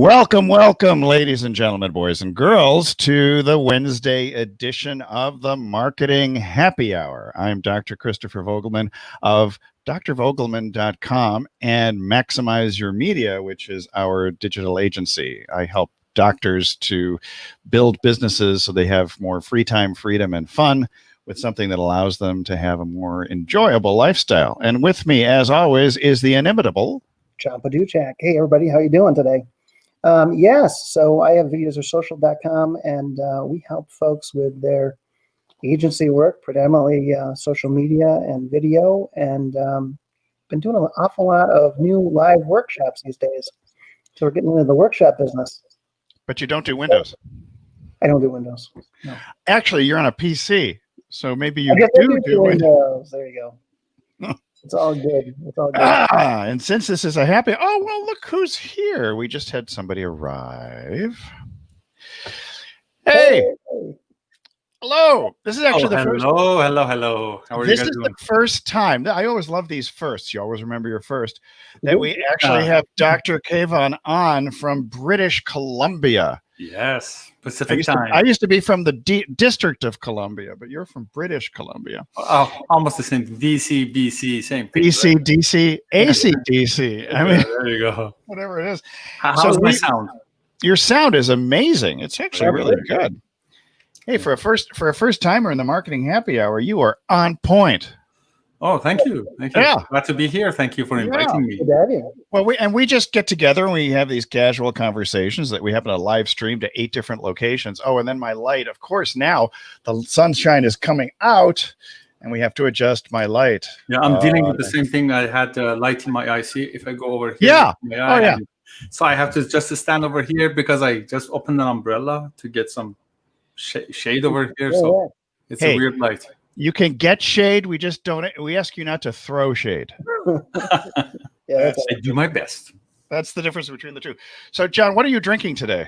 Welcome, welcome, ladies and gentlemen, boys and girls, to the Wednesday edition of the Marketing Happy Hour. I'm Dr. Christopher Vogelmann of drvogelmann.com and Maximize Your Media, which is our digital agency. I help doctors to build businesses so they have more free time, freedom, and fun with something that allows them to have a more enjoyable lifestyle. And with me, as always, is the inimitable John Paduchak. Hey, everybody, how you doing today? Yes, so I have videosarsocial.com, and we help folks with their agency work, predominantly social media and video, and been doing an awful lot of new live workshops these days. So we're getting into the workshop business. But you don't do Windows. I don't do Windows. No. Actually, you're on a PC, so maybe you do Windows. There you go. It's all good. It's all good. And since this is a happy, oh, well, look who's here. We just had somebody arrive. Hey. Hello. This is actually the first. Hello. How are you guys doing? This is the first time. I always love these firsts. You always remember your first. That we actually have Dr. Kayvon on from British Columbia. Yes, Pacific time. I used to be from the District of Columbia, but you're from British Columbia. Oh, almost the same. DC, BC, same thing. BC, right? DC, AC, DC. I mean, there you go. Whatever it is. How's my sound? Your sound is amazing. It's actually really good. Hey, for a first timer in the Marketing Happy Hour, you are on point. Oh, thank you. Yeah. Glad to be here. Thank you for inviting me. Well, we just get together and we have these casual conversations that we happen to live stream to 8 different locations. Oh, and then my light, of course, now the sunshine is coming out and we have to adjust my light. Yeah, I'm dealing with the same thing. I had light in my eye. See, if I go over here. Yeah. So I have to just stand over here because I just opened an umbrella to get some shade over here. So it's a weird light. You can get shade. We just don't. We ask you not to throw shade. I do my best. That's the difference between the two. So, John, what are you drinking today?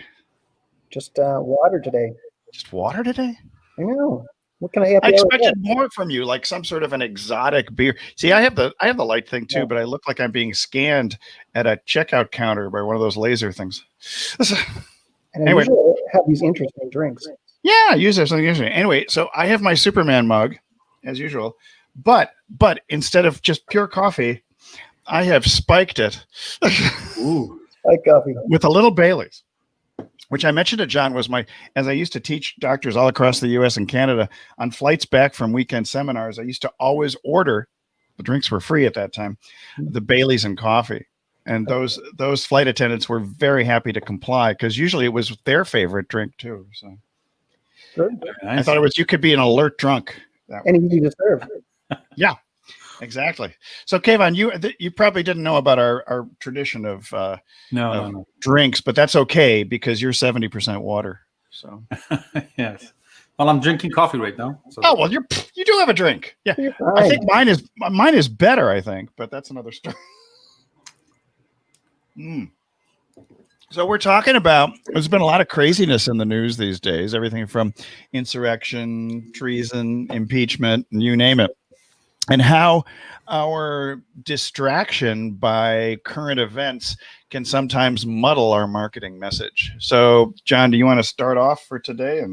Just water today. Just water today? I know. What can I have? I expected more from you, like some sort of an exotic beer. See, I have the light thing too, but I look like I'm being scanned at a checkout counter by one of those laser things. And I usually have these interesting drinks. Yeah, use that something interesting. Anyway, so I have my Superman mug, as usual, but instead of just pure coffee, I have spiked it. Ooh, spiked coffee with a little Bailey's, which I mentioned to John was as I used to teach doctors all across the U.S. and Canada on flights back from weekend seminars. I used to always order, the drinks were free at that time, the Bailey's and coffee. And those flight attendants were very happy to comply because usually it was their favorite drink too. So. Good. I thought you could be an alert drunk. And easy to serve. Yeah, exactly. So, Kayvon, you probably didn't know about our tradition of no drinks, but that's okay because you're 70% water. So, yes. Well, I'm drinking coffee right now. So. Oh well, you do have a drink. Yeah, I think mine is better. I think, but that's another story. So we're talking about, there's been a lot of craziness in the news these days, everything from insurrection, treason, impeachment, and you name it, and how our distraction by current events can sometimes muddle our marketing message. So, John, do you want to start off for today?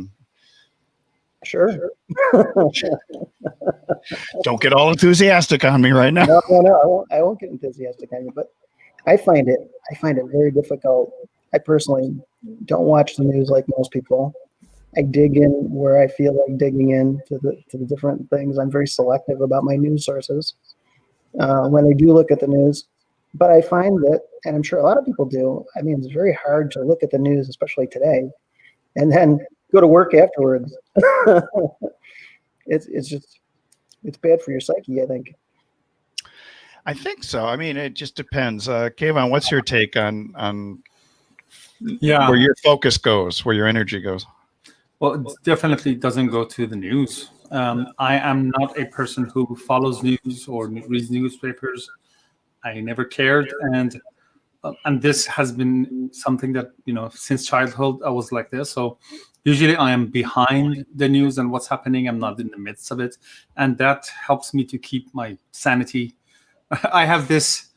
Sure. Don't get all enthusiastic on me right now. No, I won't get enthusiastic on you, but I find it very difficult. I personally don't watch the news like most people. I dig in where I feel like digging in to the different things. I'm very selective about my news sources when I do look at the news. But I find that, and I'm sure a lot of people do, I mean, it's very hard to look at the news, especially today, and then go to work afterwards. It's bad for your psyche, I think. I think so. I mean, it just depends. Kayvon, what's your take on where your focus goes, where your energy goes? Well, it definitely doesn't go to the news. I am not a person who follows news or reads newspapers. I never cared, and this has been something that, since childhood I was like this. So usually I am behind the news and what's happening. I'm not in the midst of it, and that helps me to keep my sanity. I have this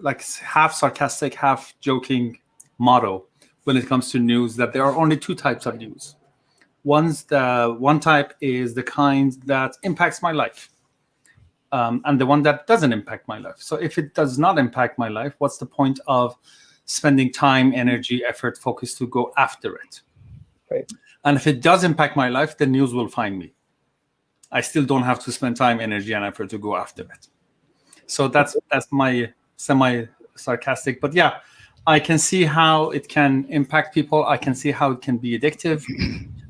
like half sarcastic, half joking motto when it comes to news, that there are only two types of news. One type is the kind that impacts my life, and the one that doesn't impact my life. So if it does not impact my life, what's the point of spending time, energy, effort, focus to go after it? Right. And if it does impact my life, the news will find me. I still don't have to spend time, energy, and effort to go after it. So that's my semi-sarcastic. But yeah, I can see how it can impact people. I can see how it can be addictive.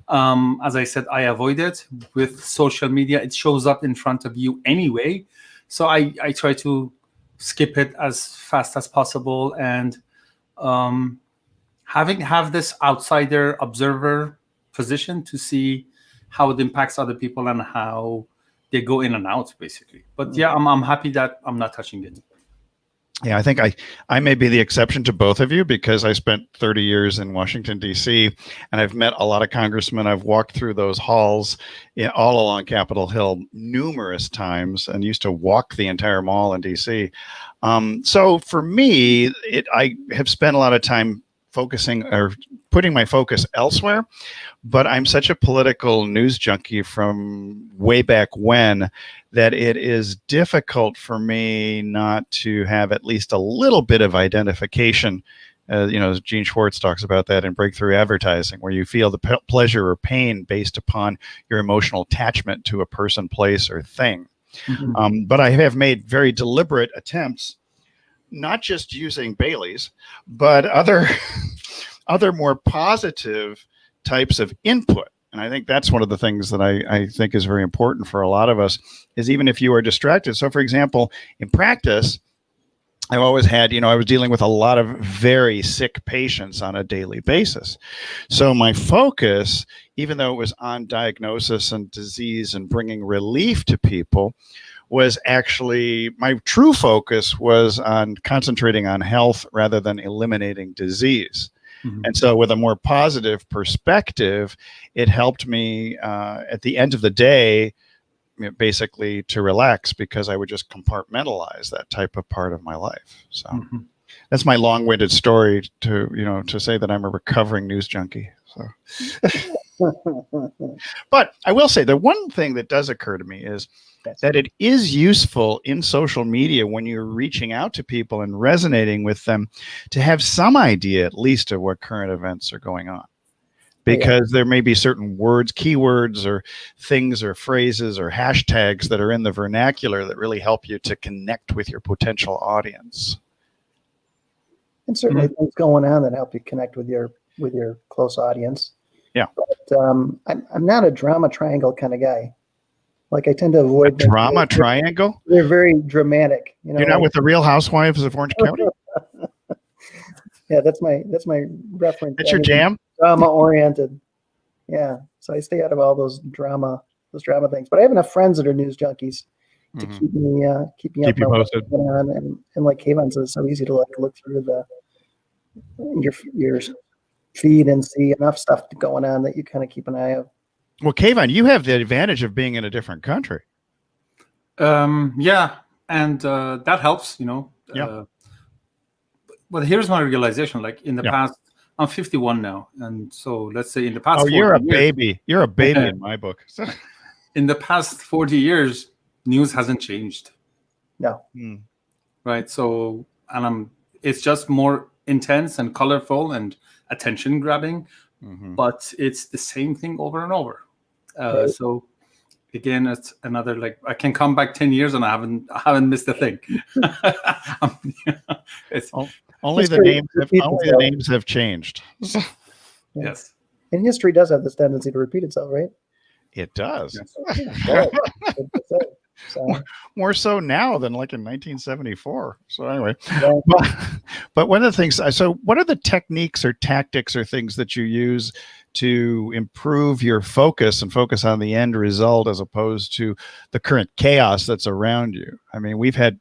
As I said, I avoid it. With social media, it shows up in front of you anyway. So I try to skip it as fast as possible, and have this outsider observer position to see how it impacts other people and how they go in and out, basically. But yeah, I'm happy that I'm not touching it. Yeah, I think I may be the exception to both of you, because I spent 30 years in Washington, D.C., and I've met a lot of congressmen. I've walked through those halls all along Capitol Hill numerous times, and used to walk the entire mall in D.C. So for me, I have spent a lot of time focusing or putting my focus elsewhere. But I'm such a political news junkie from way back when that it is difficult for me not to have at least a little bit of identification. Gene Schwartz talks about that in Breakthrough Advertising, where you feel the pleasure or pain based upon your emotional attachment to a person, place, or thing. Mm-hmm. But I have made very deliberate attempts, not just using Bailey's, but other more positive types of input. And I think that's one of the things that I think is very important for a lot of us, is even if you are distracted. So for example, in practice, I've always had, I was dealing with a lot of very sick patients on a daily basis. So my focus, even though it was on diagnosis and disease and bringing relief to people, was actually, my true focus was on concentrating on health rather than eliminating disease. Mm-hmm. And so with a more positive perspective, it helped me at the end of the day, basically to relax, because I would just compartmentalize that type of part of my life. So mm-hmm. That's my long-winded story to say that I'm a recovering news junkie. So, but I will say the one thing that does occur to me is that it is useful in social media when you're reaching out to people and resonating with them to have some idea at least of what current events are going on. Because there may be certain words, keywords, or things or phrases or hashtags that are in the vernacular that really help you to connect with your potential audience. And certainly things going on that help you connect with your close audience. Yeah. But I'm not a drama triangle kind of guy. Like I tend to avoid a drama triangle. They're very dramatic. You're not with the Real Housewives of Orange County. Yeah, that's my reference. That's your jam. Drama oriented. Yeah, so I stay out of all those drama things. But I have enough friends that are news junkies to keep me up posted. And like Kayvon says, it's so easy to look through your feed and see enough stuff going on that you kind of keep an eye out. Well, Kayvon, you have the advantage of being in a different country. Yeah, and that helps, Yeah. But here's my realization: like in the past, I'm 51 now, and so let's say in the past. Oh, you're a baby. You're a baby in my book. In the past 40 years, news hasn't changed. No. Right. So, it's just more intense and colorful and attention grabbing, but it's the same thing over and over. Right. So again, it's another, I can come back 10 years and I haven't missed a thing. Only the names have changed. Yes. And history does have this tendency to repeat itself, right? It does. Yes. More so now than like in 1974. So anyway, but one of the things, so what are the techniques or tactics or things that you use to improve your focus and focus on the end result as opposed to the current chaos that's around you? I mean, we've had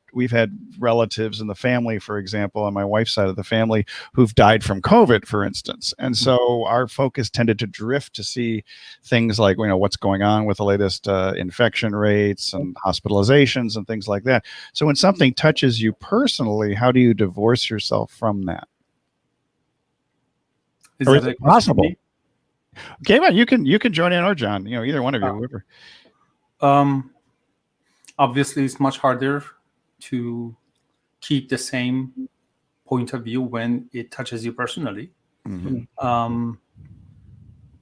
relatives in the family, for example, on my wife's side of the family, who've died from COVID, for instance. And so our focus tended to drift to see things like, what's going on with the latest infection rates and hospitalizations and things like that. So when something touches you personally, how do you divorce yourself from that? Or is it possible? Okay, well, you can join in, or John, either one of you, whoever. Obviously, it's much harder to keep the same point of view when it touches you personally. Mm-hmm.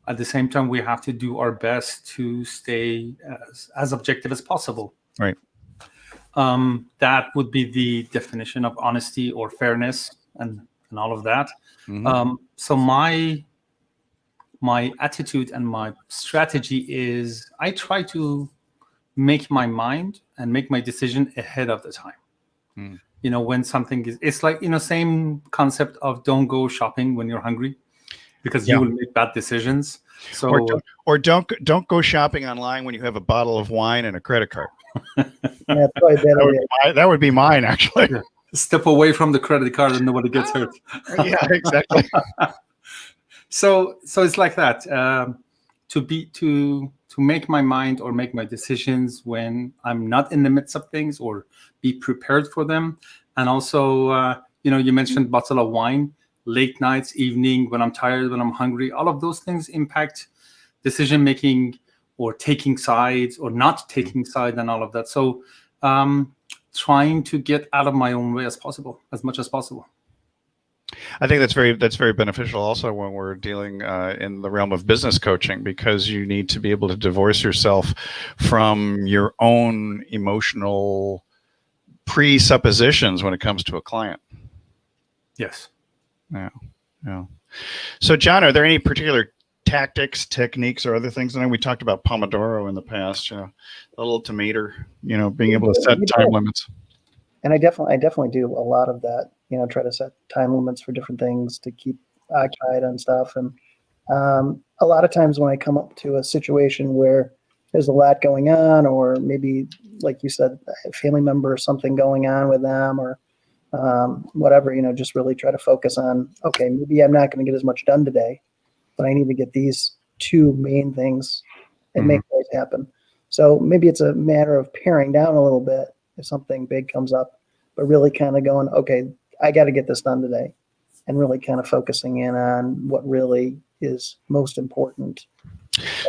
At the same time, we have to do our best to stay as objective as possible. Right. That would be the definition of honesty or fairness and all of that. Mm-hmm. So my attitude and my strategy is I try to make my mind and make my decision ahead of the time. Mm. When something is, it's like, same concept of don't go shopping when you're hungry, because you will make bad decisions. So or don't go shopping online when you have a bottle of wine and a credit card. Yeah, probably that would be mine, actually. Yeah. Step away from the credit card and nobody gets hurt. Yeah, exactly. So it's like that. To make my mind or make my decisions when I'm not in the midst of things, or be prepared for them. And also, you mentioned bottle of wine, late nights, evening, when I'm tired, when I'm hungry, all of those things impact decision making, or taking sides or not taking side, and all of that. So trying to get out of my own way as much as possible. I think that's very beneficial also when we're dealing in the realm of business coaching, because you need to be able to divorce yourself from your own emotional presuppositions when it comes to a client. Yes. Yeah. So, John, are there any particular tactics, techniques, or other things? I know we talked about Pomodoro in the past, a little ultimator, being able to set time limits. And I definitely do a lot of that, try to set time limits for different things to keep occupied on stuff. And a lot of times when I come up to a situation where there's a lot going on, or maybe, like you said, a family member or something going on with them, or whatever, just really try to focus on, okay, maybe I'm not going to get as much done today, but I need to get these two main things and make those happen. So maybe it's a matter of paring down a little bit if something big comes up, but really kind of going, okay, I got to get this done today, and really kind of focusing in on what really is most important.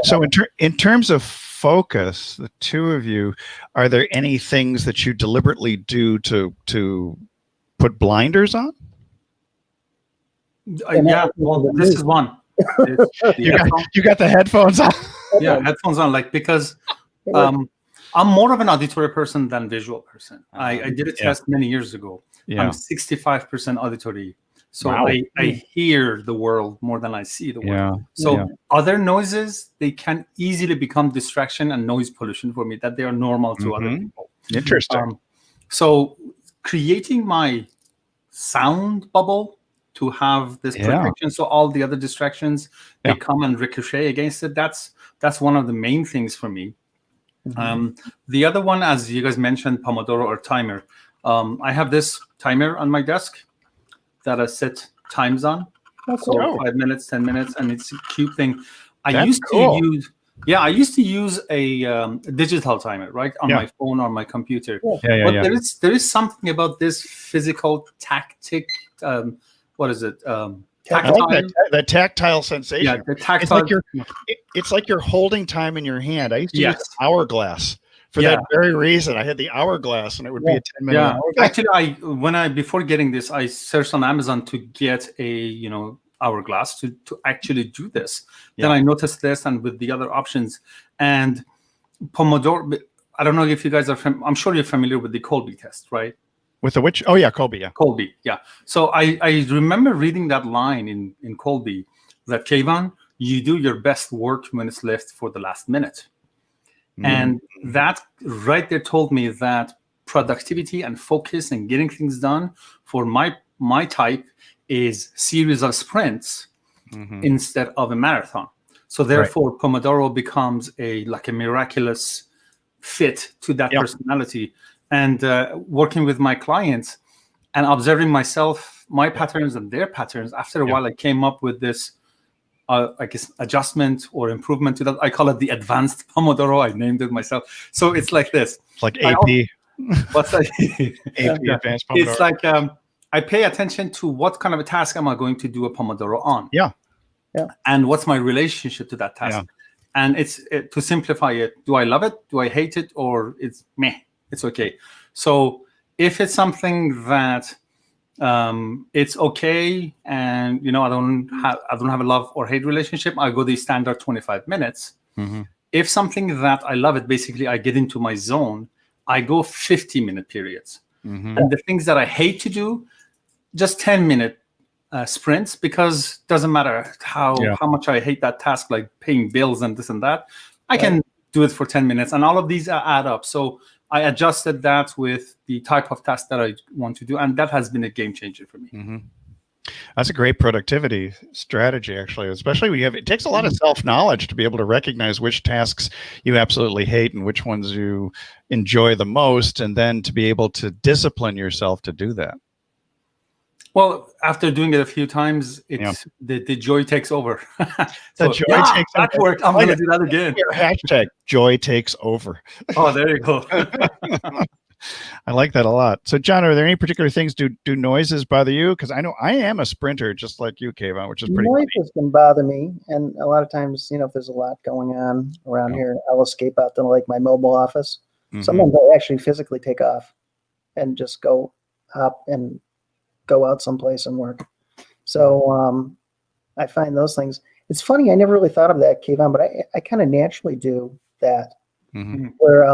So in terms of focus, the two of you, are there any things that you deliberately do to put blinders on? Yeah, well, this is one. You got the headphones on? Yeah, headphones on, because I'm more of an auditory person than visual person. I did a test many years ago. I'm 65% auditory. So wow. I hear the world more than I see the world. So other noises, they can easily become distraction and noise pollution for me, that they are normal to other people. Interesting. So creating my sound bubble to have this protection, so all the other distractions, they come and ricochet against it. That's one of the main things for me. The other one, as you guys mentioned, Pomodoro or timer. I have this timer on my desk that I set times on. So 5 minutes, 10 minutes, and it's a cute thing. I used to use a digital timer, right, on my phone or my computer. But there is something about this physical tactic. What is it? Tactile. That tactile sensation. Yeah, the tactile. It's like you're holding time in your hand. I used to use an hourglass for that very reason. I had the hourglass, and it would be a 10-minute hourglass. Actually, before getting this, I searched on Amazon to get a hourglass to actually do this. Then I noticed this, and with the other options, and Pomodoro. I don't know if you guys are. I'm sure you're familiar with the Colby test, right? With the which? Oh yeah, Colby. Yeah, Colby. Yeah. So I remember reading that line in Colby that, Kayvon, you do your best work when it's left for the last minute. And that right there told me that productivity and focus and getting things done for my type is series of sprints instead of a marathon. So therefore, Pomodoro becomes a miraculous fit to that personality. And working with my clients and observing myself, my patterns and their patterns, after a while, I came up with this, I guess, adjustment or improvement to that. I call it the advanced Pomodoro. I named it myself. So it's like this. It's like AP. What's that? AP advanced Pomodoro. It's like I pay attention to what kind of a task am I going to do a Pomodoro on. Yeah. and what's my relationship to that task. And it's to simplify it, do I love it, do I hate it, or it's meh, it's okay. So if it's something that it's okay, and I don't have a love or hate relationship, I go the standard 25 minutes. If something that I love it, basically I get into my zone, I go 50-minute periods. And the things that I hate to do, just 10-minute sprints, because it doesn't matter how much I hate that task, like paying bills and this and that, I can do it for 10 minutes, and all of these add up. So I adjusted that with the type of task that I want to do, and that has been a game changer for me. That's a great productivity strategy, actually, especially when it takes a lot of self-knowledge to be able to recognize which tasks you absolutely hate and which ones you enjoy the most, and then to be able to discipline yourself to do that. Well, after doing it a few times, it's the joy takes over. So, the joy takes that over. worked. I'm going to do that again. Hashtag joy takes over. Oh, there you go. I like that a lot. So, John, are there any particular things? Do noises bother you? Because I know I am a sprinter, just like you, Kayvon, which is pretty funny. Noises can bother me, and a lot of times, if there's a lot going on around here, I'll escape out to like my mobile office. Sometimes I actually physically take off and just go up and go out someplace and work. So I find those things. It's funny, I never really thought of that, Kayvon, but I kind of naturally do that. Where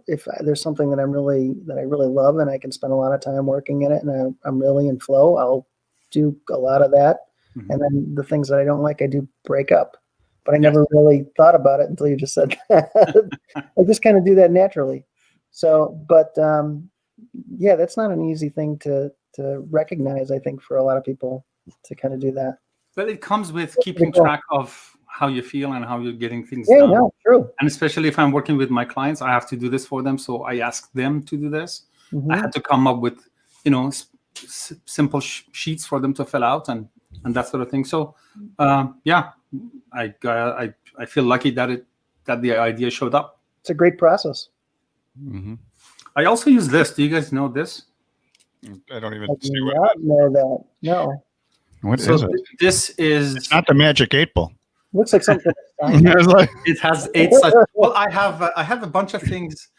if there's something that I really love and I can spend a lot of time working in it and I'm really in flow, I'll do a lot of that. And then the things that I don't like, I do break up. But I never really thought about it until you just said that. I just kind of do that naturally. So, but that's not an easy thing to recognize, I think, for a lot of people to kind of do that. But it comes with keeping track of how you feel and how you're getting things done. Yeah, true. And especially if I'm working with my clients, I have to do this for them. So I ask them to do this. I had to come up with, simple sheets for them to fill out and that sort of thing. So, I feel lucky that the idea showed up. It's a great process. I also use this. Do you guys know this? I don't even see what. Know that. No. What is it? This is. It's not the Magic 8 Ball. Looks like something. It has 8 such. Well, I have a bunch of things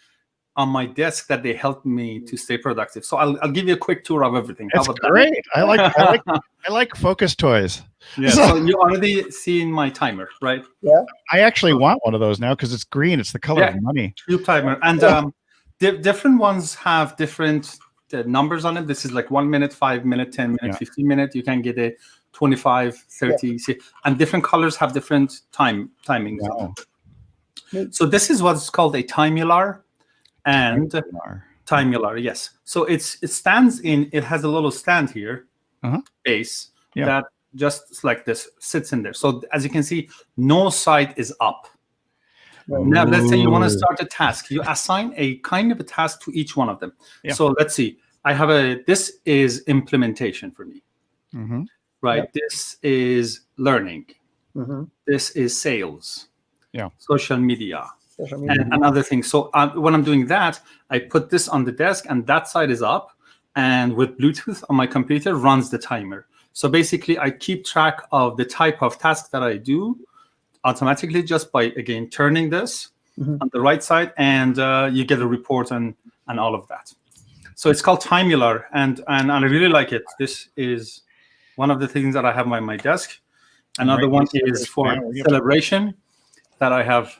on my desk that they help me to stay productive. So I'll give you a quick tour of everything. That's great. That? I like focus toys. Yeah. So you already seen my timer, right? Yeah. I actually want one of those now because it's green. It's the color of money. Cube timer, and different ones have different numbers on it. This is like 1 minute, 5 minute, 10 minute, 15 minute. You can get a 25, 30, and different colors have different timings. Wow. So this is what's called a timular and timular. Yes. So it stands in. It has a little stand here, base that just like this sits in there. So as you can see, no side is up. Now, let's say you want to start a task. You assign a kind of a task to each one of them. Yeah. So let's see. This is implementation for me. Right. Yep. This is learning. This is sales. Yeah. Social media. And other things. So when I'm doing that, I put this on the desk and that side is up. And with Bluetooth on my computer runs the timer. So basically, I keep track of the type of task that I do automatically just by, again, turning this on the right side, and you get a report and all of that. So it's called Timular, and I really like it. This is one of the things that I have on my desk. Another one is for celebration that I have.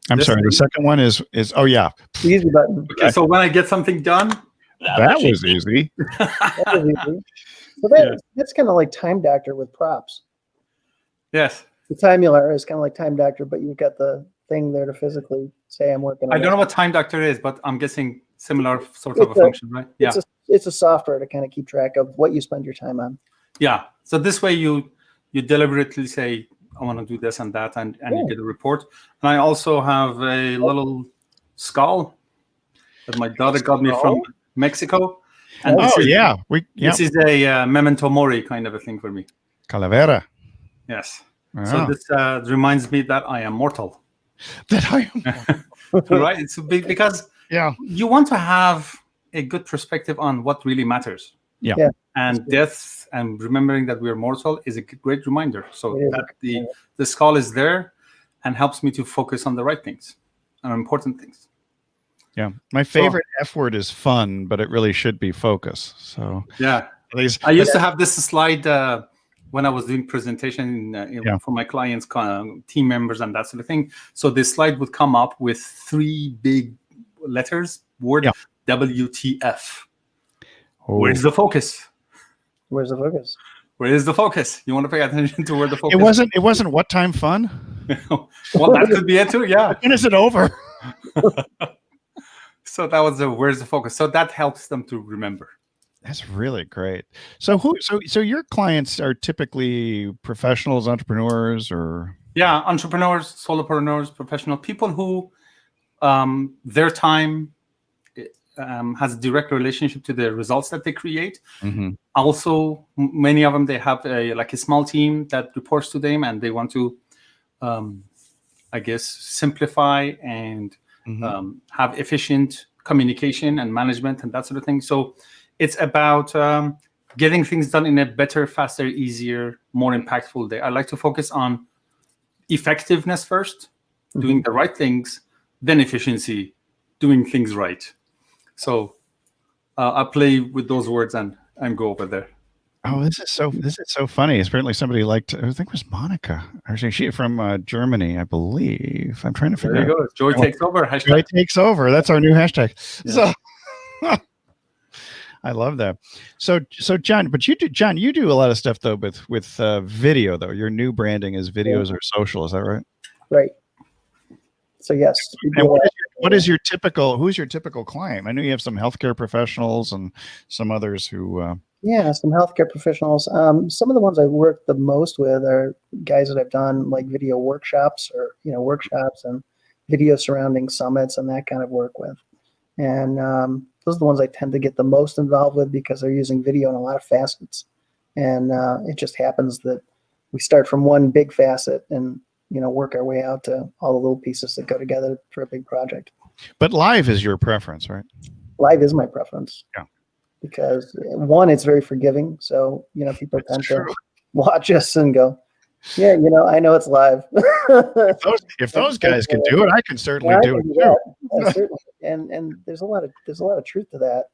I'm sorry, the second one is oh yeah. The easy button. Okay, so when I get something done. That was easy. So that's kind of like Time Doctor with props. Yes. The Timular is kind of like Time Doctor, but you've got the thing there to physically say I'm working on I don't know what Time Doctor is, but I'm guessing similar sort of a function, right? Yeah. It's a software to kind of keep track of what you spend your time on. Yeah. So this way you deliberately say, I want to do this and that, and you get a report. And I also have a little skull that my daughter got me from Mexico. And this is a memento mori kind of a thing for me. Calavera. Yes. Wow. So this reminds me that I am mortal. That I am mortal. Right? It's because you want to have a good perspective on what really matters. Yeah. And death and remembering that we are mortal is a great reminder. So It is. that the skull is there and helps me to focus on the right things and important things. Yeah. My favorite F word is fun, but it really should be focus. So yeah, at least I used to have this slide when I was doing presentation for my clients, team members, and that sort of thing. So this slide would come up with 3 big letters, word WTF. Oh. Where's the focus? Where's the focus? Where is the focus? You want to pay attention to where the focus. It wasn't what time fun? Well, that could be it too. Yeah. When is it over? So that was where's the focus. So that helps them to remember. That's really great. So so your clients are typically professionals, entrepreneurs, or entrepreneurs, solopreneurs, professional people who their time has a direct relationship to the results that they create. Mm-hmm. Also, many of them, they have a small team that reports to them, and they want to, I guess, simplify and have efficient communication and management and that sort of thing. So it's about getting things done in a better, faster, easier, more impactful way. I like to focus on effectiveness first, doing the right things, then efficiency, doing things right. So I play with those words and go over there. Oh, this is so funny. Apparently somebody liked, I think it was Monica. Actually, she from Germany, I believe. I'm trying to figure out. There you go. Joy takes over. Hashtag. Joy takes over. That's our new hashtag. Yeah. So I love that. So John, but you do a lot of stuff though with video though. Your new branding is videos or social. Is that right? Right. So yes. And who's your typical client? I know you have some healthcare professionals and some others who. Some healthcare professionals. Some of the ones I work the most with are guys that I've done like video workshops or workshops and video surrounding summits and that kind of work with. And those are the ones I tend to get the most involved with because they're using video in a lot of facets. And it just happens that we start from one big facet and work our way out to all the little pieces that go together for a big project. But live is your preference, right? Live is my preference. Yeah. Because one, it's very forgiving. So, people tend to watch us and go, yeah, I know it's live. if those guys can do it, I can certainly do it too. Certainly. And there's a lot of truth to that.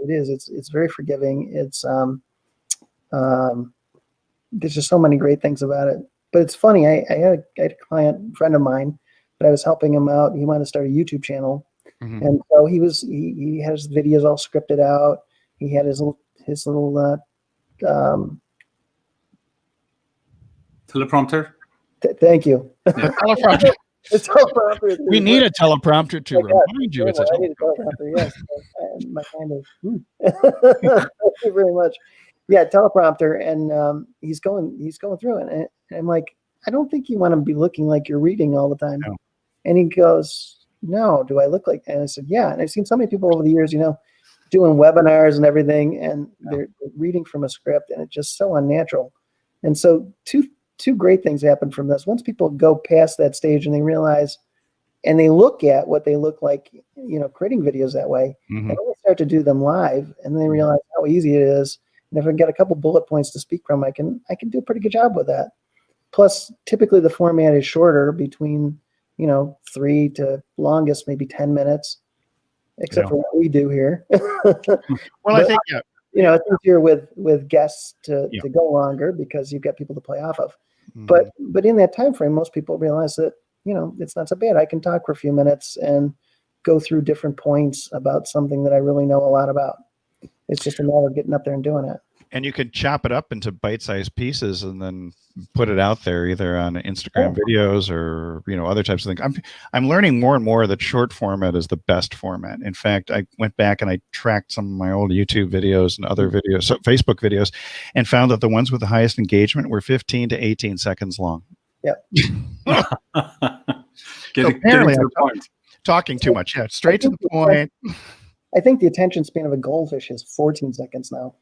It's very forgiving. It's there's just so many great things about it. But it's funny. I had a client friend of mine that I was helping him out. He wanted to start a YouTube channel. Mm-hmm. And so he had his videos all scripted out. He had his little teleprompter. Thank you. Yeah. Teleprompter. Teleprompter. We need a teleprompter to remind you. It's a teleprompter. Yes. My kind of. Thank you very much. Yeah, teleprompter, and he's going through it, and I'm like, I don't think you want to be looking like you're reading all the time. No. And he goes, no, do I look like? And I said, yeah. And I've seen so many people over the years, doing webinars and everything, and they're reading from a script, and it's just so unnatural. And so two great things happen from this. Once people go past that stage and they realize, and they look at what they look like, creating videos that way, and then they start to do them live, and then they realize how easy it is. And if I get a couple bullet points to speak from, I can do a pretty good job with that. Plus, typically the format is shorter, between 3 to longest maybe 10 minutes, except for what we do here. Well, I think it's easier with guests to go longer because you've got people to play off of. But in that time frame, most people realize that it's not so bad. I can talk for a few minutes and go through different points about something that I really know a lot about. It's just a matter of getting up there and doing it. And you could chop it up into bite-sized pieces and then put it out there either on Instagram videos or other types of things. I'm learning more and more that short format is the best format. In fact, I went back and I tracked some of my old YouTube videos and other videos, so Facebook videos, and found that the ones with the highest engagement were 15 to 18 seconds long. Yeah. Getting to the point. Talking too much. Yeah, straight to the point. I think the attention span of a goldfish is 14 seconds now.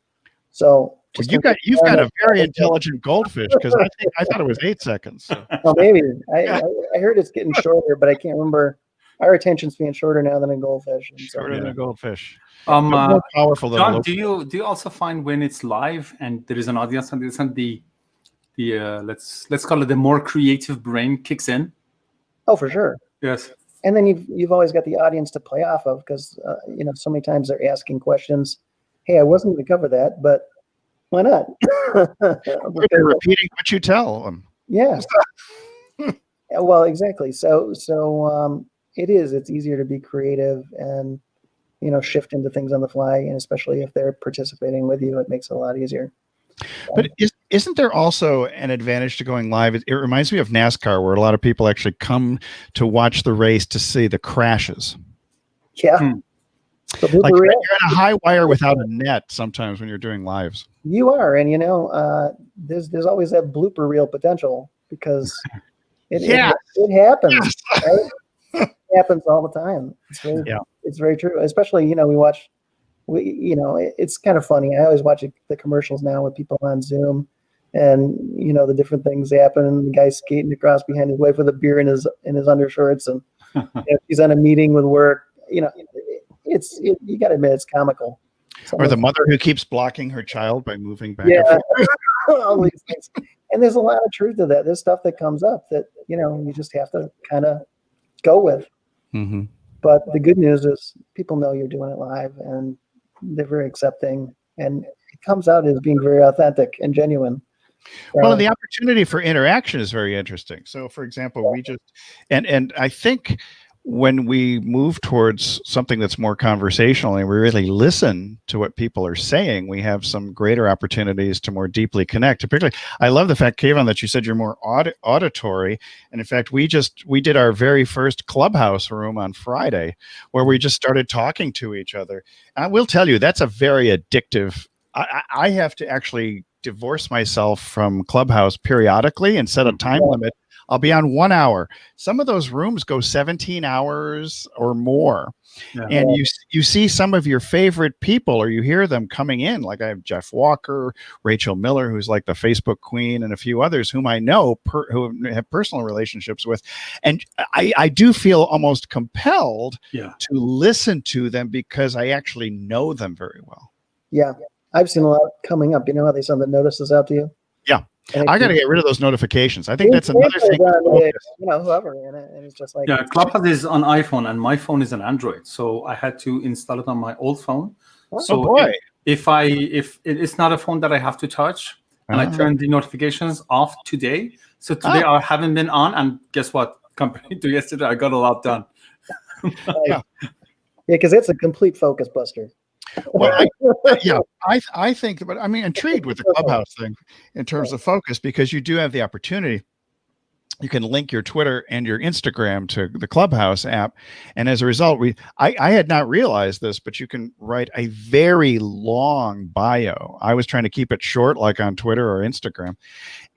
So you've got a very intelligent goldfish, because I thought it was 8 seconds. So. Well, maybe I heard it's getting shorter, but I can't remember our attention span shorter now than a goldfish. And so, Shorter than a goldfish. Um, But more powerful than a John, local. do you also find when it's live and there is an audience and the let's call it the more creative brain kicks in? oh, for sure. Yes. And then you've always got the audience to play off of because so many times they're asking questions. Hey, I wasn't going to cover that, but why not? Or they're repeating what you tell them. Yeah. Well, exactly. So it's easier to be creative and shift into things on the fly, and especially if they're participating with you, it makes it a lot easier. But isn't there also an advantage to going live? It reminds me of NASCAR, where a lot of people actually come to watch the race to see the crashes. Yeah. So Like you're in a high wire without a net sometimes when you're doing lives. You are, and there's always that blooper reel potential because it happens. Yes. Right? It happens all the time. It's very true. Especially it's kind of funny. I always watch the commercials now with people on Zoom, and the different things happen. And the guy skating across behind his wife with a beer in his undershorts, and he's on a meeting with work. You got to admit it's comical. Or the mother who keeps blocking her child by moving back. Yeah, all these things. And there's a lot of truth to that. There's stuff that comes up that you just have to kind of go with. Mm-hmm. But the good news is people know you're doing it live, and they're very accepting, and it comes out as being very authentic and genuine. Well, and the opportunity for interaction is very interesting. So, for example, we just and I think when we move towards something that's more conversational and we really listen to what people are saying, we have some greater opportunities to more deeply connect. Particularly, I love the fact, Kayvon, that you said you're more auditory. And in fact, we did our very first Clubhouse room on Friday where we just started talking to each other. I will tell you, that's a very addictive. I have to actually divorce myself from Clubhouse periodically and set a time limit. I'll be on 1 hour. Some of those rooms go 17 hours or more. Yeah. And you see some of your favorite people, or you hear them coming in. Like I have Jeff Walker, Rachel Miller, who's like the Facebook queen, and a few others whom I know who have personal relationships with. And I do feel almost compelled to listen to them because I actually know them very well. Yeah. I've seen a lot coming up. You know how they send the notices out to you? Yeah. I got to get rid of those notifications. I think that's another thing. Whoever, and it's just like Clubhouse is on iPhone, and my phone is an Android, so I had to install it on my old phone. If it's not a phone that I have to touch, and I turned the notifications off today, so today I haven't been on, and guess what? Compared to yesterday, I got a lot done. because it's a complete focus buster. Well, I think, but I'm intrigued with the Clubhouse thing in terms of focus, because you do have the opportunity. You can link your Twitter and your Instagram to the Clubhouse app. And as a result, I had not realized this, but you can write a very long bio. I was trying to keep it short, like on Twitter or Instagram.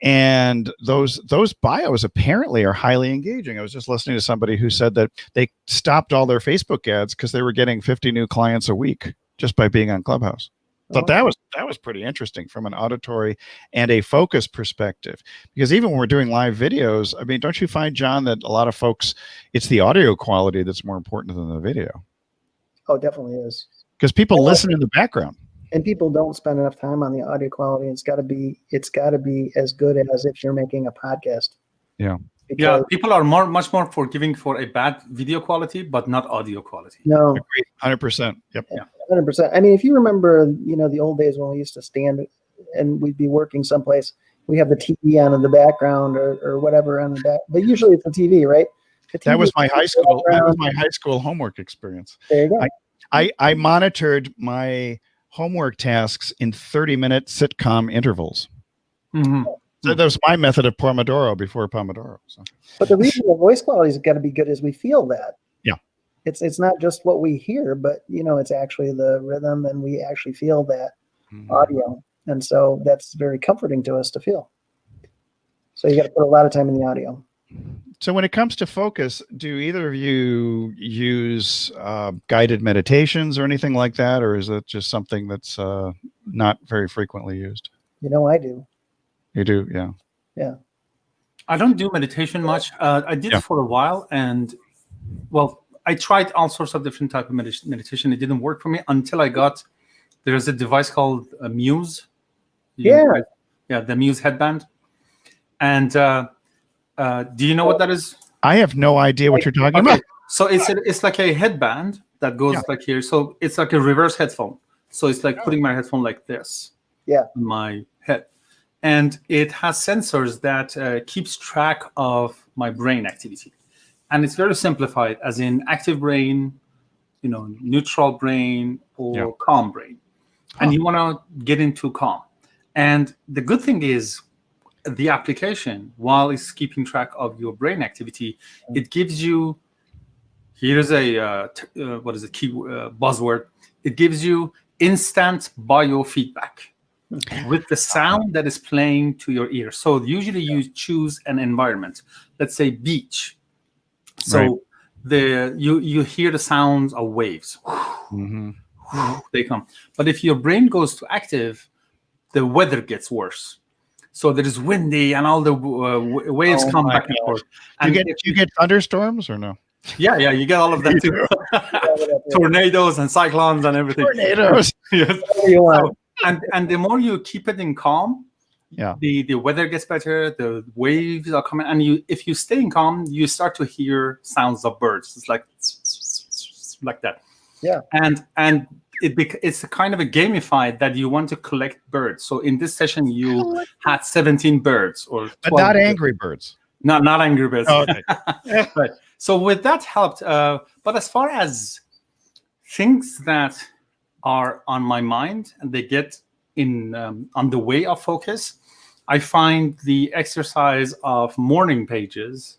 And those bios apparently are highly engaging. I was just listening to somebody who said that they stopped all their Facebook ads because they were getting 50 new clients a week just by being on Clubhouse. Thought that was pretty interesting from an auditory and a focus perspective. Because even when we're doing live videos, I mean, don't you find, John, that a lot of folks, it's the audio quality that's more important than the video? Oh, definitely is. Because people listen in the background. And people don't spend enough time on the audio quality. It's got to be as good as if you're making a podcast. Yeah. Because people are much more forgiving for a bad video quality, but not audio quality. No. Agreed. 100%. Yep. Yeah. 100%. I mean, if you remember, the old days when we used to stand and we'd be working someplace, we have the TV on in the background or whatever on the back, but usually it's the TV, right? That was my high school. That was my high school homework experience. There you go. I monitored my homework tasks in 30-minute sitcom intervals. Mm-hmm. So that was my method of Pomodoro before Pomodoro. So. But the reason the voice quality has got to be good is we feel that. Yeah. It's not just what we hear, but it's actually the rhythm, and we actually feel that audio. And so that's very comforting to us to feel. So you got to put a lot of time in the audio. So when it comes to focus, do either of you use guided meditations or anything like that? Or is it just something that's not very frequently used? I do. You do, yeah. Yeah. I don't do meditation much. I did for a while, and I tried all sorts of different type of meditation. It didn't work for me until there's a device called Muse. Yeah. The Muse Headband. And do you know what that is? I have no idea what you're talking about. So it's like a headband that goes like here. So it's like a reverse headphone. So it's like putting my headphone like this. Yeah. On my head. And it has sensors that keeps track of my brain activity. And it's very simplified, as in active brain, neutral brain, or calm brain. And you want to get into calm. And the good thing is the application, while it's keeping track of your brain activity, it gives you, here's a, what is the key buzzword? It gives you instant biofeedback with the sound that is playing to your ear. So usually you choose an environment, let's say beach. So you hear the sounds of waves. They come. But if your brain goes to active, the weather gets worse. So there is windy and all the waves come back and forth. And you get thunderstorms or no? Yeah, you get all of that too. Tornadoes and cyclones and everything. Tornadoes. Yes. And the more you keep it in calm, the weather gets better, the waves are coming, and if you stay in calm, you start to hear sounds of birds. It's like that. Yeah. And it's a kind of a gamified that you want to collect birds. So in this session, you had 17 birds or 12 but not angry birds. Not angry birds. Oh, okay. Right. So with that helped. But as far as things that are on my mind and they get in on the way of focus, I find the exercise of morning pages,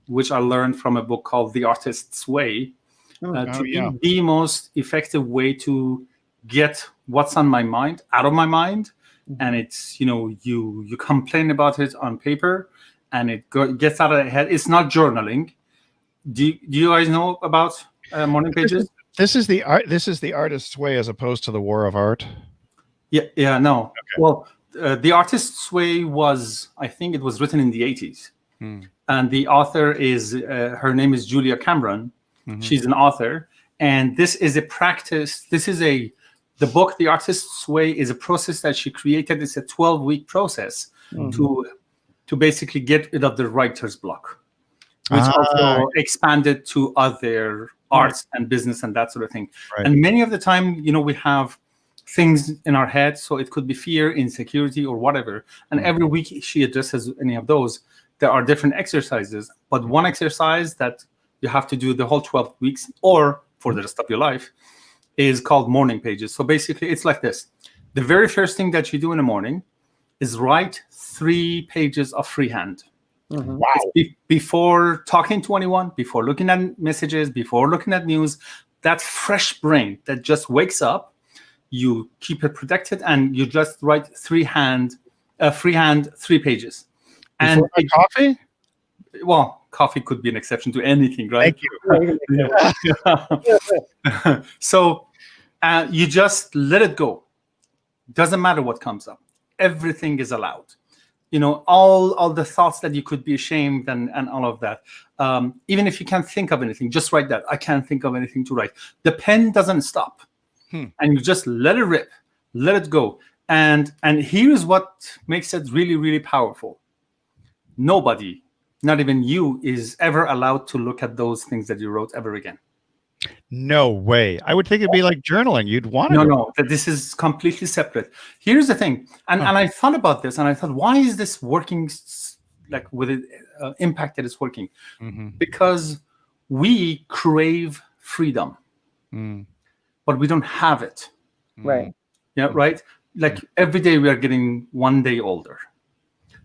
which I learned from a book called The Artist's Way, to be the most effective way to get what's on my mind out of my mind. And it's, you complain about it on paper and it gets out of the head. It's not journaling. Do you guys know about morning pages? This is the Artist's Way as opposed to the War of Art. Yeah, no. Okay. Well, The Artist's Way I think it was written in the 80s. And the author her name is Julia Cameron. She's an author. And this is a practice. The book, The Artist's Way, is a process that she created. It's a 12-week process to basically get rid of the writer's block, which also expanded to other arts and business and that sort of thing. Right. And many of the time, we have things in our head. So it could be fear, insecurity, or whatever. And every week she addresses any of those. There are different exercises, but one exercise that you have to do the whole 12 weeks or for the rest of your life is called morning pages. So basically it's like this. The very first thing that you do in the morning is write 3 pages of freehand. Wow. Before talking to anyone, before looking at messages, before looking at news, that fresh brain that just wakes up, you keep it protected and you just write freehand 3 pages. And coffee? Well, coffee could be an exception to anything, right? Thank you. So you just let it go. Doesn't matter what comes up. Everything is allowed. All the thoughts that you could be ashamed and all of that. Even if you can't think of anything, just write that. I can't think of anything to write. The pen doesn't stop. And you just let it rip, let it go. And here's what makes it really, really powerful. Nobody, not even you, is ever allowed to look at those things that you wrote ever again. No way. I would think it'd be like journaling. You'd want to. No, that this is completely separate. Here's the thing. And I thought about this and I thought, why is this working like with the impact that it's working? Because we crave freedom, but we don't have it. Right. Yeah, right? Like every day we are getting one day older.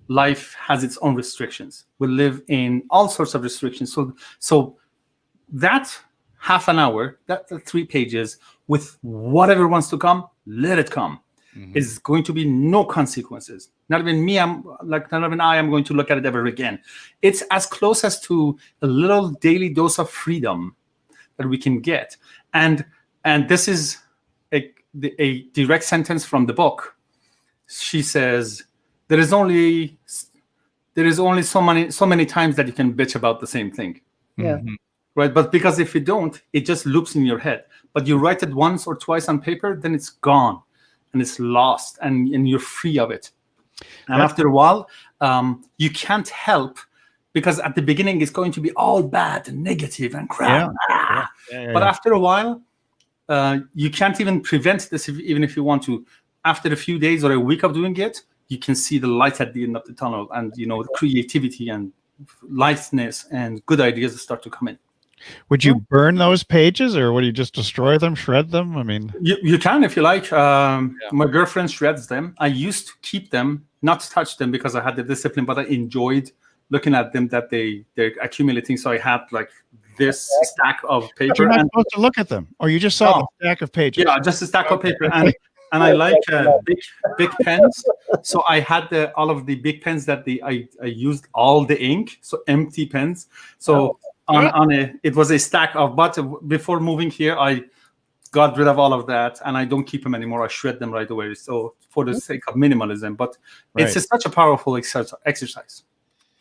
Life has its own restrictions. We live in all sorts of restrictions. So that half an hour, that 3 pages with whatever wants to come, let it come. Is going to be no consequences. Not even I am going to look at it ever again. It's as close as to a little daily dose of freedom that we can get. And this is a direct sentence from the book. She says, there is only so many times that you can bitch about the same thing. Yeah. right? But because if you don't, it just loops in your head. But you write it once or twice on paper, then it's gone and it's lost, and you're free of it. And after a while, you can't help, because at the beginning it's going to be all bad and negative and crap. But after a while, you can't even prevent this even if you want to. After a few days or a week of doing it, you can see the light at the end of the tunnel, and the creativity and lightness and good ideas start to come in. Would you burn those pages, or would you just destroy them, shred them? I mean, you can if you like. My girlfriend shreds them. I used to keep them, not touch them, because I had the discipline, but I enjoyed looking at them, that they're accumulating. So I had like this stack of paper. but you're not supposed to look at them, or you just saw the stack of pages. Yeah, just a stack of paper. And I like big pens. So I had all of the big pens that I used all the ink, so empty pens. So it was a stack of, but before moving here, I got rid of all of that, and I don't keep them anymore. I shred them right away. So for the sake of minimalism, but it's just such a powerful exercise.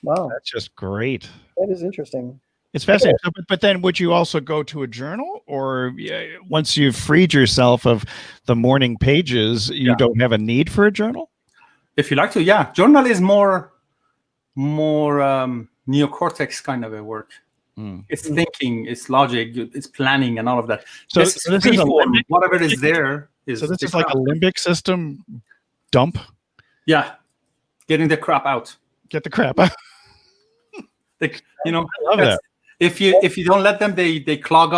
Wow, That's just great. that is interesting. It's fascinating. So, but then would you also go to a journal, or once you've freed yourself of the morning pages, you don't have a need for a journal? If you like to, yeah. Journal is more neocortex kind of a work. It's thinking, it's logic, it's planning, and all of that. So this is a limbic, whatever is there is. So this is like a limbic system dump. Yeah, getting the crap out. Get the crap out. I love that. If you don't let them, they clog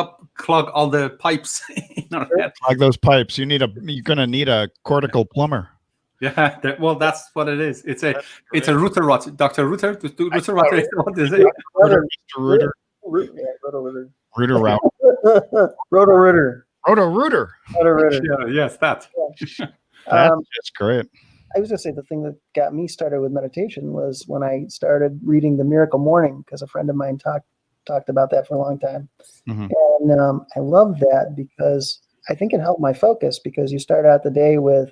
all the pipes in our head. Clog those pipes. You're gonna need a cortical plumber. Yeah, that's what it is. It's a router rot. Dr. Router, router rot. What is it? Router. Router route. Roto-Rooter. Roto-Rooter. Yeah, yes, that. That's great. I was going to say the thing that got me started with meditation was when I started reading The Miracle Morning, because a friend of mine talked about that for a long time. Mm-hmm. And I love that because I think it helped my focus, because you start out the day with,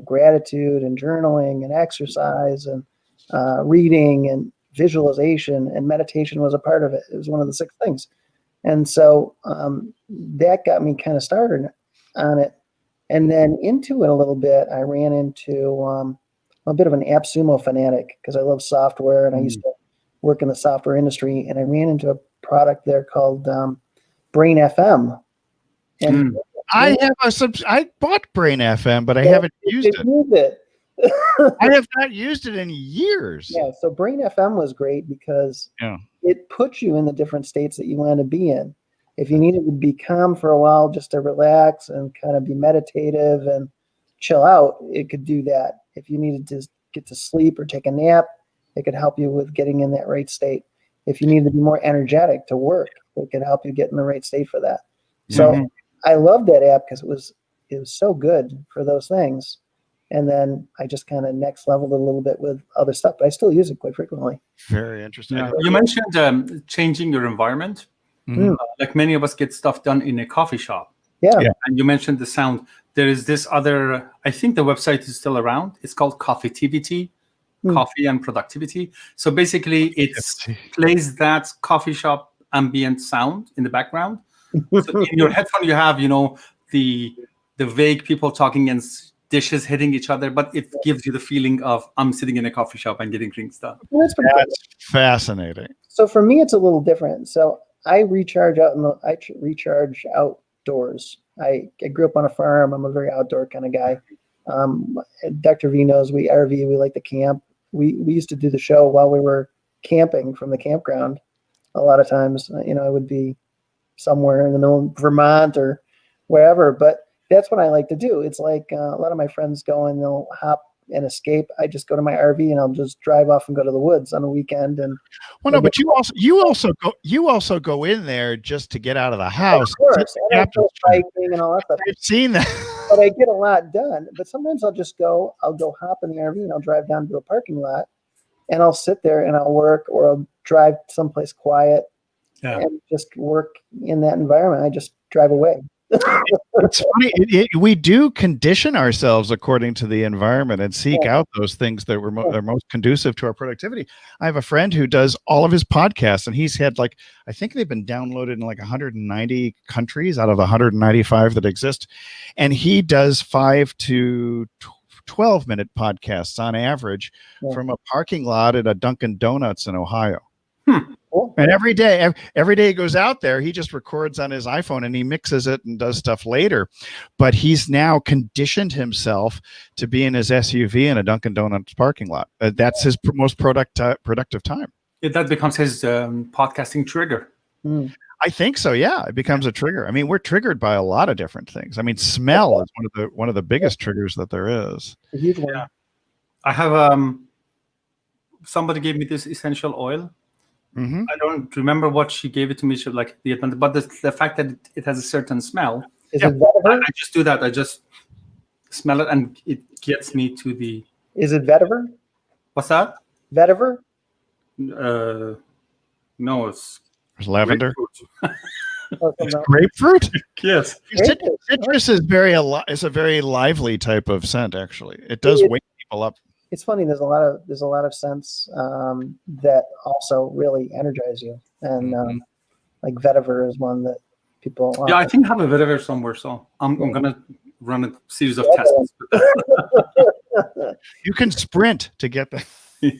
gratitude and journaling and exercise and reading and visualization, and meditation was a part of it. It was one of the 6 things. And so that got me kind of started on it. And then into it a little bit, I ran into a bit of an AppSumo fanatic, because I love software and I used to work in the software industry, and I ran into a product there called Brain FM. And I bought Brain FM, but I haven't used it. I have not used it in years. Yeah, so Brain FM was great because it puts you in the different states that you want to be in. If you needed to be calm for a while, just to relax and kind of be meditative and chill out, it could do that. If you needed to get to sleep or take a nap, it could help you with getting in that right state. If you needed to be more energetic to work, it could help you get in the right state for that. So I love that app because it was so good for those things. And then I just kind of next leveled it a little bit with other stuff, but I still use it quite frequently. Very interesting. Yeah. You mentioned changing your environment. Like many of us get stuff done in a coffee shop. Yeah. And you mentioned the sound. There is this other, I think the website is still around. It's called Coffeetivity, Coffee and Productivity. So basically it plays that coffee shop ambient sound in the background. So in your headphone, you have, the vague people talking and dishes hitting each other, but it gives you the feeling of I'm sitting in a coffee shop and getting drinks done. That's fascinating. So for me, it's a little different. So I recharge outdoors. I grew up on a farm. I'm a very outdoor kind of guy. Dr. V knows we like to camp. We used to do the show while we were camping from the campground. A lot of times, I would be somewhere in the middle of Vermont or wherever, but that's what I like to do. It's like a lot of my friends go and they'll hop and escape. I just go to my RV and I'll just drive off and go to the woods on a weekend. And but you also go in there just to get out of the house. Of course, and hiking and all that stuff. I've seen that, but I get a lot done. But sometimes I'll go hop in the RV and I'll drive down to a parking lot and I'll sit there and I'll work, or I'll drive someplace quiet and just work in that environment. I just drive away. It's funny. We do condition ourselves according to the environment and seek out those things that are most conducive to our productivity. I have a friend who does all of his podcasts, and he's had I think they've been downloaded in 190 countries out of the 195 that exist. And he does 5 to 12-minute podcasts on average from a parking lot at a Dunkin' Donuts in Ohio. And every day he goes out there, he just records on his iPhone and he mixes it and does stuff later. But he's now conditioned himself to be in his SUV in a Dunkin' Donuts parking lot. That's his most productive time. That becomes his podcasting trigger. I think so. Yeah, it becomes a trigger. I mean, we're triggered by a lot of different things. I mean, smell is one of the biggest triggers that there is. A huge one. Yeah. I have somebody gave me this essential oil. Mm-hmm. I don't remember what she gave it to me. She but the fact that it has a certain smell. Is it vetiver? I just do that. I just smell it, and it gets me to the. Is it vetiver? What's that? Vetiver? No, it's lavender. Grapefruit. It's grapefruit. Yes. Citrus is a very lively type of scent. Actually, it does wake people up. It's funny. There's a lot of scents that also really energize you, and like vetiver is one that people. Yeah, I think I have a vetiver somewhere, so I'm gonna run a series of tests. You can sprint to get that. And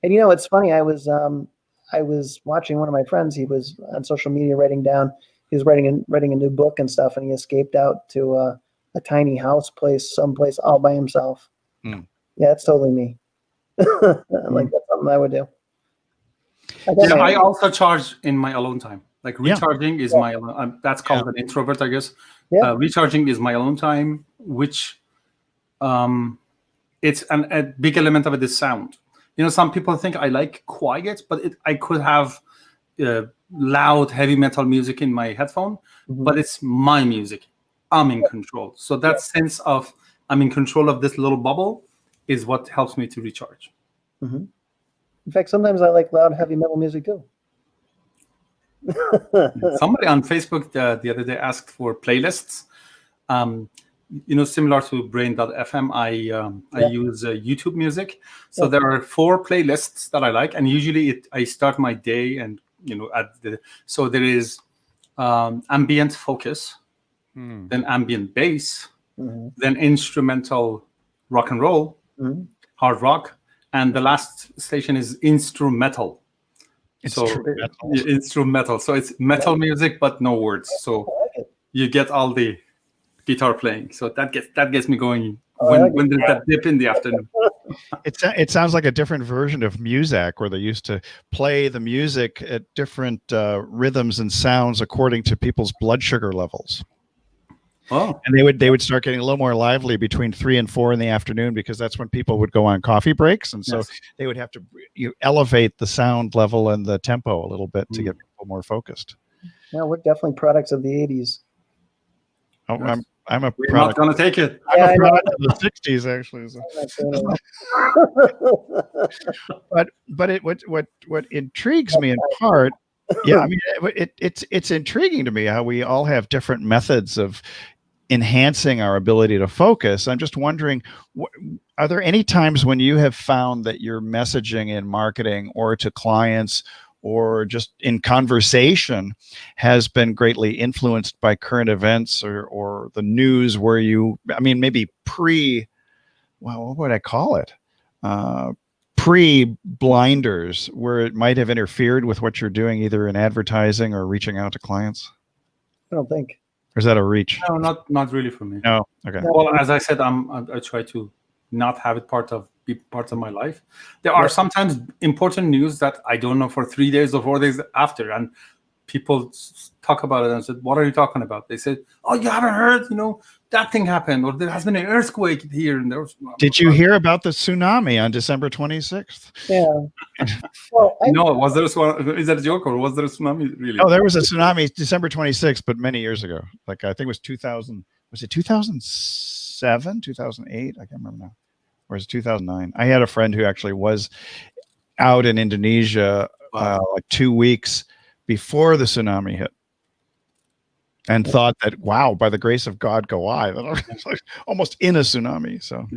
it's funny. I was watching one of my friends. He was on social media he was writing a new book and stuff, and he escaped out to a tiny house someplace all by himself. Yeah, it's totally me. Like that's something I would do. I also charge in my alone time. Like recharging is my alone. That's called an introvert, I guess. Yeah. Recharging is my alone time, which it's a big element of it is sound. Some people think I like quiet, but I could have loud, heavy metal music in my headphone, but it's my music. I'm in control. So that sense of I'm in control of this little bubble is what helps me to recharge. In fact, sometimes I like loud, heavy metal music too. Somebody on Facebook the other day asked for playlists. Similar to Brain.fm, I use YouTube Music. So there are 4 playlists that I like, and usually I start my day and so there is ambient focus, then ambient bass, then instrumental rock and roll, hard rock, and the last station is instrumental. Instrumental. So it's metal music, but no words. So you get all the guitar playing. So that gets me going when there's that dip in the afternoon. It sounds like a different version of Muzak, where they used to play the music at different rhythms and sounds according to people's blood sugar levels. Oh, and they would start getting a little more lively between 3 and 4 in the afternoon, because that's when people would go on coffee breaks, and so they would have to elevate the sound level and the tempo a little bit to get people more focused. Yeah, we're definitely products of the 80s. Oh, yes. I'm a We're product. not gonna take it. I'm a product of the 60s, actually. But what intrigues me in part, I mean, it's intriguing to me how we all have different methods of enhancing our ability to focus. I'm just wondering, are there any times when you have found that your messaging in marketing or to clients or just in conversation has been greatly influenced by current events or the news, where maybe what would I call it? Pre-blinders, where it might have interfered with what you're doing, either in advertising or reaching out to clients? I don't think. Or is that a reach? No, not really for me. No. Okay. Well, as I said, I try to not have it be part of my life. There are sometimes important news that I don't know for 3 days or 4 days after, and people talk about it and said, "What are you talking about?" They said, "Oh, you haven't heard? That thing happened, or there has been an earthquake here." And there was. Did you hear about the tsunami on December 26th? Yeah. Well, no, was there a is that a joke, or was there a tsunami really? Oh, there was a tsunami December 26th, but many years ago. I think it was 2000. Was it 2007, 2008? I can't remember now. Or was it 2009? I had a friend who actually was out in Indonesia 2 weeks before the tsunami hit. and thought that, wow, by the grace of God go I. It's like almost in a tsunami. So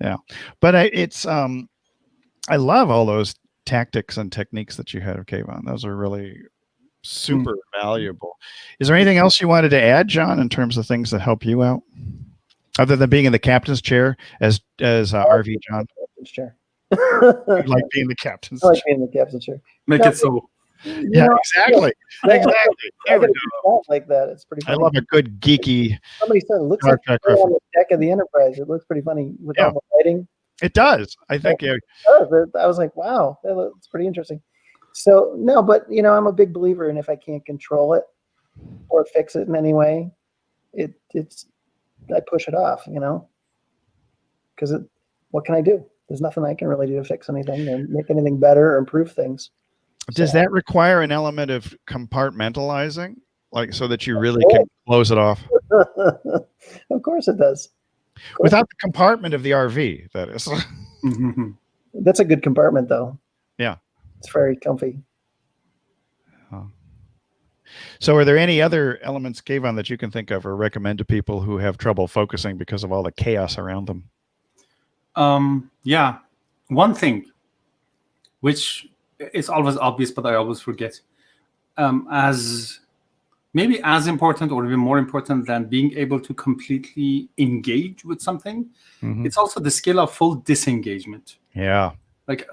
yeah. But I love all those tactics and techniques that you had of Kayvon. Those are really super valuable. Is there anything else you wanted to add, John, in terms of things that help you out, other than being in the captain's chair as RV John? Captain's chair. You like being the captain's I like chair. being the captain's chair. Make it so. Yeah, exactly. Exactly. There we go. Like that. It's pretty I funny. love a good geeky Somebody said it looks Star like Trek on reference. the deck of the Enterprise. It looks pretty funny with all the lighting. It does. I think I was like, wow, that looks pretty interesting. So no, but I'm a big believer in if I can't control it or fix it in any way, it's I push it off, because what can I do? There's nothing I can really do to fix anything or make anything better or improve things. Does that require an element of compartmentalizing, like so that you really can close it off? Of course it does. Without the compartment of the RV, that is. That's a good compartment, though. Yeah. It's very comfy. Oh. So are there any other elements, Kayvon, that you can think of or recommend to people who have trouble focusing because of all the chaos around them? Yeah. One thing, which is always obvious, but I always forget, as maybe as important or even more important than being able to completely engage with something, it's also the skill of full disengagement. Yeah. Like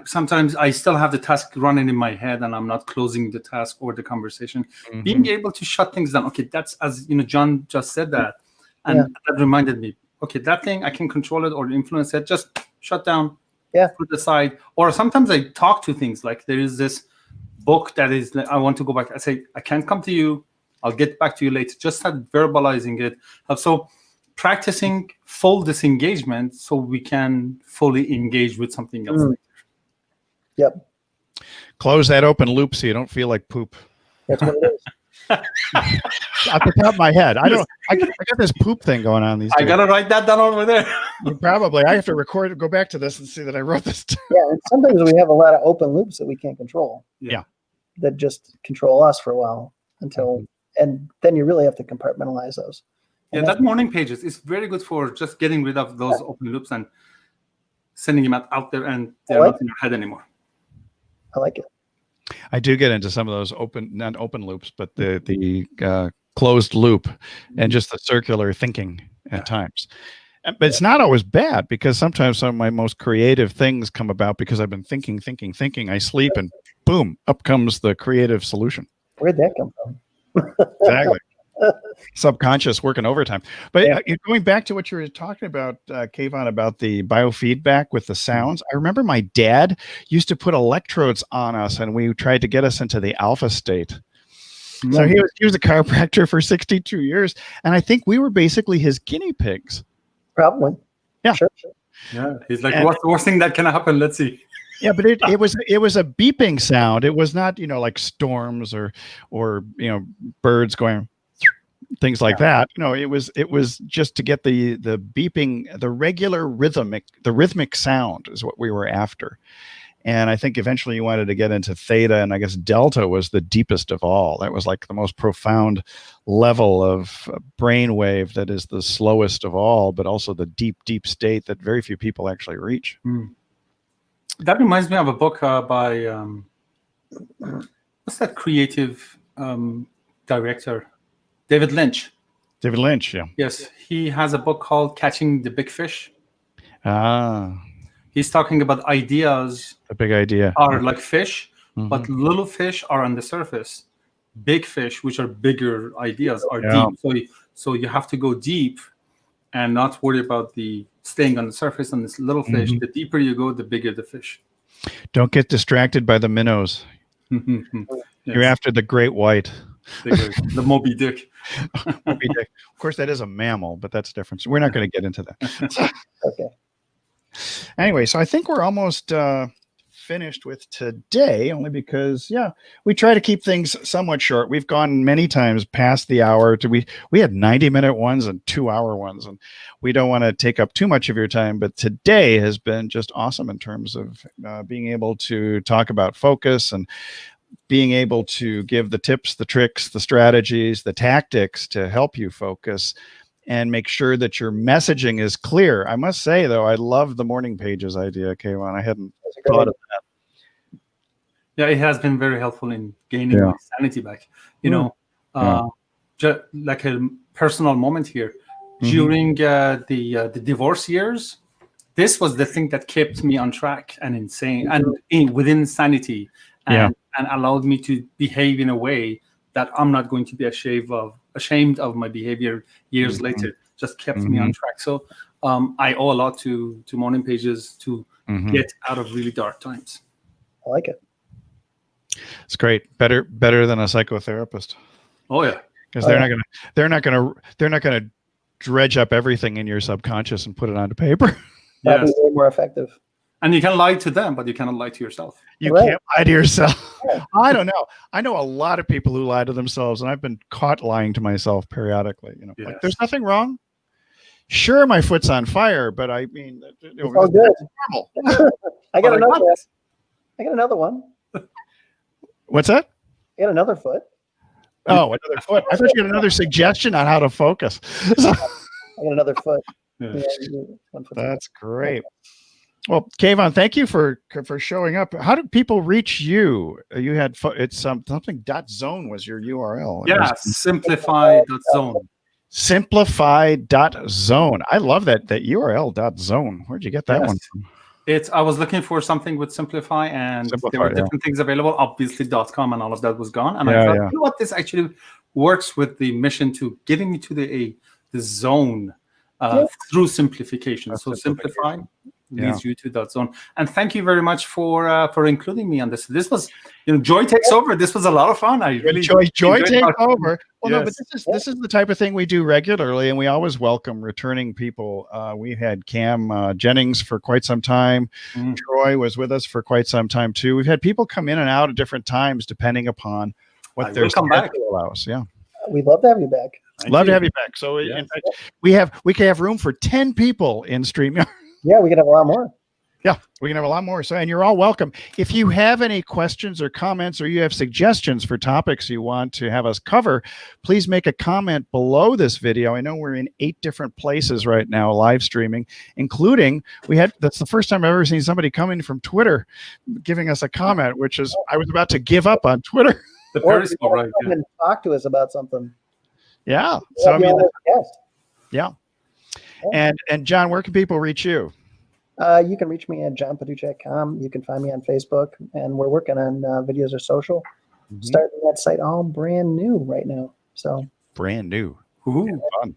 sometimes I still have the task running in my head and I'm not closing the task or the conversation. Being able to shut things down. Okay, that's, as John just said that. And that reminded me, okay, that thing, I can control it or influence it. Just shut down, put aside. Or sometimes I talk to things like there is this book that is, I want to go back. I say, I can't come to you. I'll get back to you later. Just start verbalizing it. So practicing full disengagement so we can fully engage with something else. Yep. Close that open loop so you don't feel like poop. That's what it is. Off the top of my head, I got this poop thing going on these days. I gotta write that down over there. Probably. I have to go back to this and see that I wrote this down. Yeah, and sometimes we have a lot of open loops that we can't control. Yeah. That just control us for a while and then you really have to compartmentalize those. Yeah, that morning pages is very good for just getting rid of those open loops and sending them out there, and they're not in your head anymore. I like it. I do get into some of those not open loops, but the closed loop and just the circular thinking at times. But it's not always bad, because sometimes some of my most creative things come about because I've been thinking. I sleep and boom, up comes the creative solution. Where'd that come from? Exactly. Subconscious working overtime. But going back to what you were talking about, Kayvon, about the biofeedback with the sounds, I remember my dad used to put electrodes on us and we tried to get us into the alpha state. So he was a chiropractor for 62 years. And I think we were basically his guinea pigs. Probably. Yeah. Sure. Yeah. He's like, what's the worst thing that can happen? Let's see. Yeah, but it was a beeping sound. It was not, like storms or birds going, things like that. It was just to get the beeping, the regular rhythmic sound is what we were after. And I think eventually you wanted to get into theta, and I guess delta was the deepest of all. That was like the most profound level of brainwave that is the slowest of all, but also the deep, deep state that very few people actually reach. That reminds me of a book by what's that creative director? David Lynch. David Lynch, yeah. Yes, he has a book called Catching the Big Fish. He's talking about ideas. A big idea. Are like fish, but little fish are on the surface. Big fish, which are bigger ideas, are deep. So you have to go deep and not worry about the staying on the surface on this little fish. The deeper you go, the bigger the fish. Don't get distracted by the minnows. You're after the great white. The Moby Dick. Moby Dick. Of course, that is a mammal, but that's different. So we're not going to get into that. Okay. Anyway, so I think we're almost finished with today, only because, we try to keep things somewhat short. We've gone many times past the hour. We had 90-minute ones and 2-hour ones, and we don't want to take up too much of your time, but today has been just awesome in terms of being able to talk about focus and being able to give the tips, the tricks, the strategies, the tactics to help you focus and make sure that your messaging is clear. I must say, though, I love the morning pages idea, Kayvon. I hadn't thought of that. Yeah, it has been very helpful in gaining my sanity back. You know, just like a personal moment here. During the divorce years, this was the thing that kept me on track and insane and within sanity, and allowed me to behave in a way that I'm not going to be ashamed of my behavior years later. Just kept me on track. So I owe a lot to morning pages to get out of really dark times. I like it. It's great. Better than a psychotherapist. Oh yeah, because they're not gonna dredge up everything in your subconscious and put it onto paper. That'd be way more effective. And you can lie to them, but you cannot lie to yourself. You can't lie to yourself. I don't know. I know a lot of people who lie to themselves, and I've been caught lying to myself periodically. You know, like, there's nothing wrong. Sure, my foot's on fire, but I mean, it's all good. Normal. I got another one. I got another one. What's that? I got another foot. Oh, another foot. I thought you had another suggestion on how to focus. I got another foot. Yeah. That's great. Well, Kayvon, thank you for showing up. How do people reach you? You had it's something .zone was your URL. Yeah, simplify.zone. Simplify.zone. I love that URL .zone. Where'd you get that one from? I was looking for something with Simplify, and there were different things available. Obviously, .com and all of that was gone. And I thought, you know what, this actually works with the mission to getting me to the zone through simplification. So Simplify leads you to .zone. And thank you very much for including me on this. This was, joy takes over. This was a lot of fun. I really joy takes over. Well, no, but this is the type of thing we do regularly, and we always welcome returning people. We had Cam Jennings for quite some time. Troy was with us for quite some time too. We've had people come in and out at different times depending upon what their schedule allows. Yeah, we'd love to have you back. Love to have you back. So in fact, we can have room for 10 people in StreamYard. Yeah, we can have a lot more. Yeah, we can have a lot more. So, and you're all welcome. If you have any questions or comments, or you have suggestions for topics you want to have us cover, please make a comment below this video. I know we're in 8 different places right now, live streaming, including that's the first time I've ever seen somebody coming from Twitter giving us a comment, which is, I was about to give up on Twitter. The Periscope, right? Come and talk to us about something. Yeah. So I mean, yeah. And John, where can people reach you? You can reach me at johnpaduchak.com. You can find me on Facebook, and we're working on videos or social. Starting that site all brand new right now. So brand new. Ooh, fun.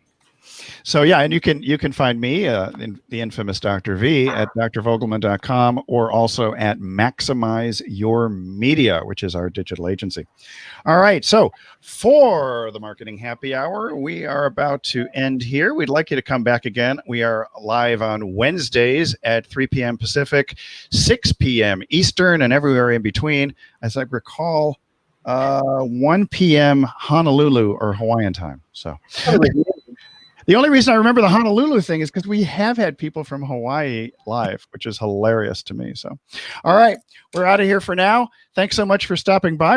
So yeah, and you can find me, the infamous Dr. V, at drvogelmann.com, or also at Maximize Your Media, which is our digital agency. All right, so for the Marketing Happy Hour, we are about to end here. We'd like you to come back again. We are live on Wednesdays at 3 p.m. Pacific, 6 p.m. Eastern, and everywhere in between. As I recall, 1 p.m. Honolulu or Hawaiian time. So. The only reason I remember the Honolulu thing is because we have had people from Hawaii live, which is hilarious to me. So, all right, we're out of here for now. Thanks so much for stopping by.